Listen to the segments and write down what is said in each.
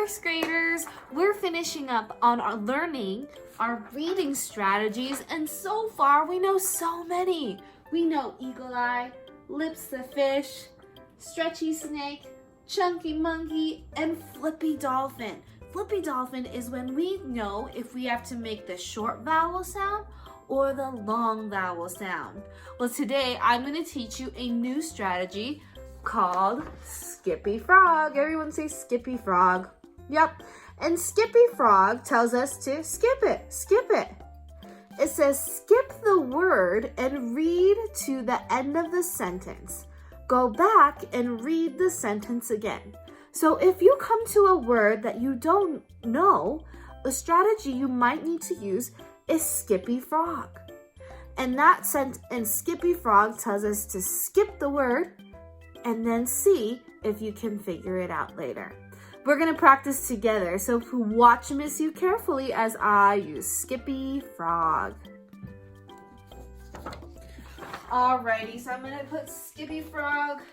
first graders, we're finishing up on our learning our reading strategies, and so far we know so many. We know eagle eye, lips the fish, stretchy snake, chunky monkey, and flippy dolphin. Flippy dolphin is when we know if we have to make the short vowel sound or the long vowel sound. Well, today I'm going to teach you a new strategy called Skippy Frog. Everyone say Skippy Frog. Yep. And Skippy Frog tells us to skip it, skip it. It says skip the word and read to the end of the sentence. Go back and read the sentence again. So if you come to a word that you don't know, a strategy you might need to use is Skippy Frog. And Skippy Frog tells us to skip the word and then see if you can figure it out later. We're going to practice together, so watch Miss You carefully as I use Skippy Frog. Alrighty, so I'm going to put Skippy Frog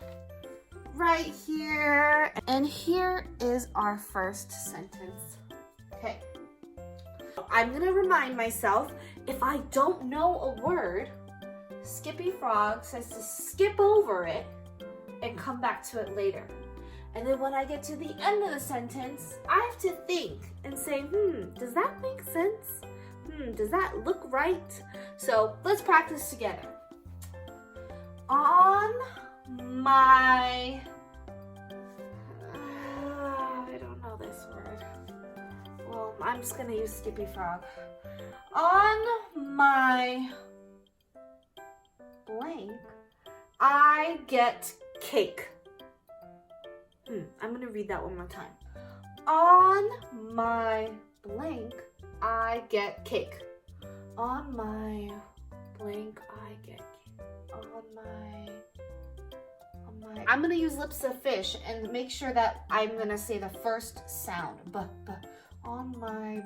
right here. And here is our first sentence. Okay. I'm going to remind myself, if I don't know a word, Skippy Frog says to skip over it and come back to it later. And then when I get to the end of the sentence, I have to think and say, does that make sense? Does that look right? So let's practice together. On my, I don't know this word. Well, I'm just gonna use Skippy Frog. On my blank, I get cake. I'm going to read that one more time. On my blank, I get cake. On my blank, I get cake. I'm going to use lips of fish and make sure that I'm going to say the first sound. On my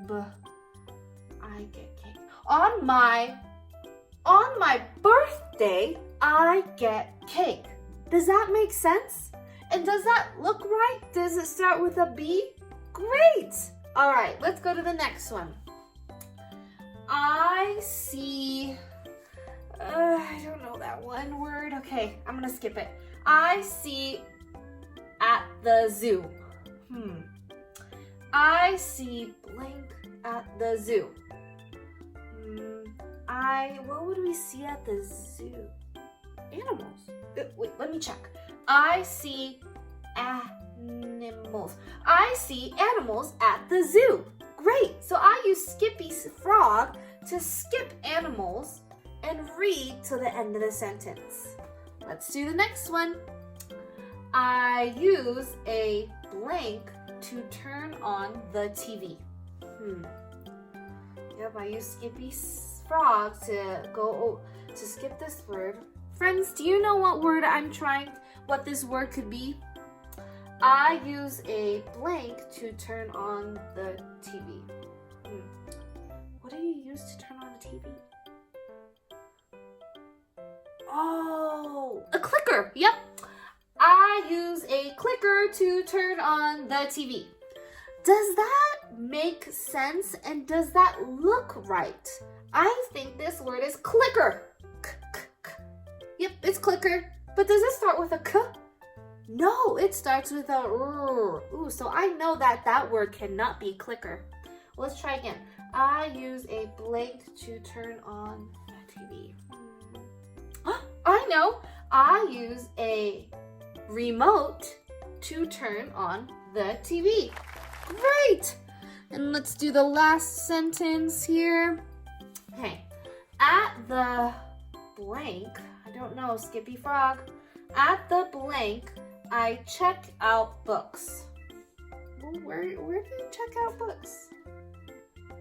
I get cake. On my birthday, I get cake. Does that make sense? And does that look right? Does it start with a B? Great! All right, let's go to the next one. I see, I don't know that one word. Okay, I'm gonna skip it. I see at the zoo. I see blank at the zoo. What would we see at the zoo? Animals. Wait, let me check. I see animals. I see animals at the zoo. Great. So I use Skippy Frog to skip animals and read to the end of the sentence. Let's do the next one. I use a blank to turn on the TV. Yep, I use Skippy Frog to skip this word. Friends, do you know what this word could be? I use a blank to turn on the TV. What do you use to turn on the TV? Oh, a clicker. Yep. I use a clicker to turn on the TV. Does that make sense and does that look right? I think this word is clicker. Yep, it's clicker. But does it start with a K? No, it starts with a R. Ooh, so I know that word cannot be clicker. Let's try again. I use a blank to turn on the TV. I know. I use a remote to turn on the TV. Great! And let's do the last sentence here. Okay. At the blank, I don't know, Skippy Frog. At the blank, I check out books. Well, where do you check out books?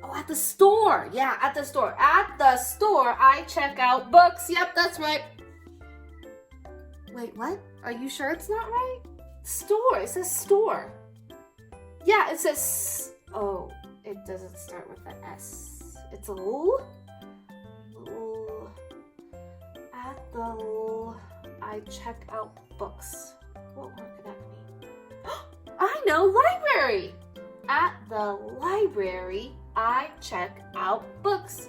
Oh, at the store. Yeah, at the store. At the store, I check out books. Yep, that's right. Wait, what? Are you sure it's not right? Store. It says store. Yeah, it says... Oh, it doesn't start with an S. It's a L. At the L, I check out books. What word could that be? I know, library. the library, I check out books.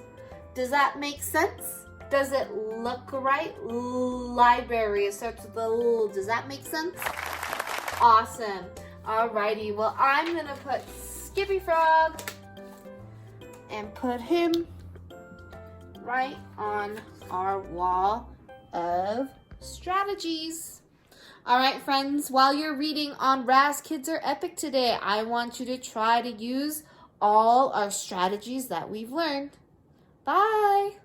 Does that make sense? Does it look right? Library, it starts with the L. Does that make sense? Awesome. Alrighty, well, I'm gonna put Skippy Frog and put him right on our wall of strategies. All right, friends, while you're reading on Raz Kids Are Epic today, I want you to try to use all our strategies that we've learned. Bye.